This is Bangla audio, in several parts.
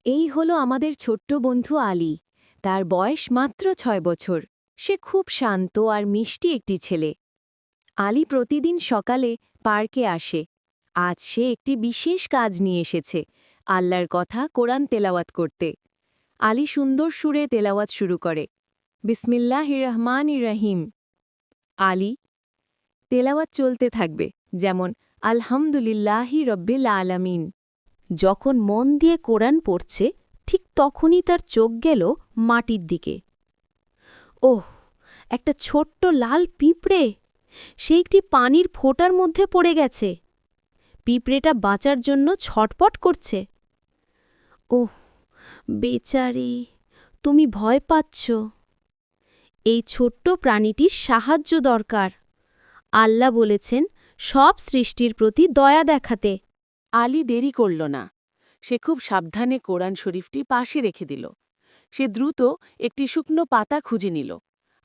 এই হলো আমাদের ছোট্ট বন্ধু আলী। তার বয়স মাত্র ৬ বছর। সে খুব শান্ত আর মিষ্টি একটি ছেলে। আলী প্রতিদিন সকালে পার্কে আসে। আজ সে একটি বিশেষ কাজ নিয়ে এসেছে, আল্লাহর কথা কোরআন তেলাওয়াত করতে। আলী সুন্দর সুরে তেলাওয়াত শুরু করে, বিসমিল্লাহির রহমানির রহিম। আলী তেলাওয়াত চলতে থাকবে, যেমন আলহামদুলিল্লাহি রব্বিল আলামিন। যখন মন দিয়ে কোরআন পড়ছে, ঠিক তখনই তার চোখ গেল মাটির দিকে। ওহ, একটা ছোট্ট লাল পিঁপড়ে! সে একটি পানির ফোঁটার মধ্যে পড়ে গেছে। পিঁপড়েটা বাঁচার জন্য ছটপট করছে। ওহ বেচারি, তুমি ভয় পাচ্ছ। এই ছোট্ট প্রাণীটির সাহায্য দরকার। আল্লাহ বলেছেন সব সৃষ্টির প্রতি দয়া দেখাতে। আলী দেরি করল না। সে খুব সাবধানে কোরআন শরীফটি পাশে রেখে দিল। সে দ্রুত একটি শুকনো পাতা খুঁজে নিল।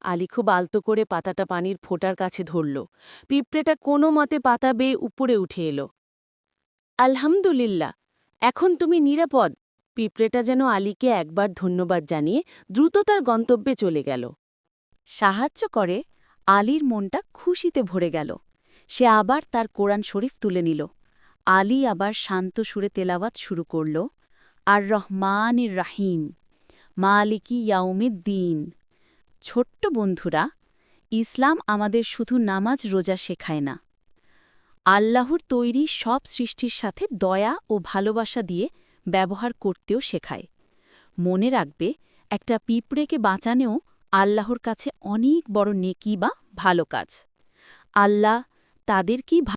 আলী খুব আলতো করে পাতাটা পানির ফোঁটার কাছে ধরল। পিঁপড়েটা কোনো মতে পাতা বেয়ে উপরে উঠে এলো। আলহামদুলিল্লাহ, এখন তুমি নিরাপদ। পিঁপড়েটা যেন আলীকে একবার ধন্যবাদ জানিয়ে দ্রুত তার গন্তব্যে চলে গেল। সাহায্য করে আলীর মনটা খুশিতে ভরে গেল। সে আবার তার কোরআন শরীফ তুলে নিল। আলী আবার শান্ত সুরে তেলাওয়াত শুরু করল, আর রহমানির রাহিম, মালিকি ইয়াউমিদ্দিন। ছোট্ট বন্ধুরা, ইসলাম আমাদের শুধু নামাজ রোজা শেখায় না, আল্লাহর তৈরি সব সৃষ্টির সাথে দয়া ও ভালোবাসা দিয়ে ব্যবহার করতেও শেখায়। মনে রাখবে, একটা পিঁপড়েকে বাঁচানোও আল্লাহর কাছে অনেক বড় নেকি বা ভালো কাজ। আল্লাহ তাদেরকেই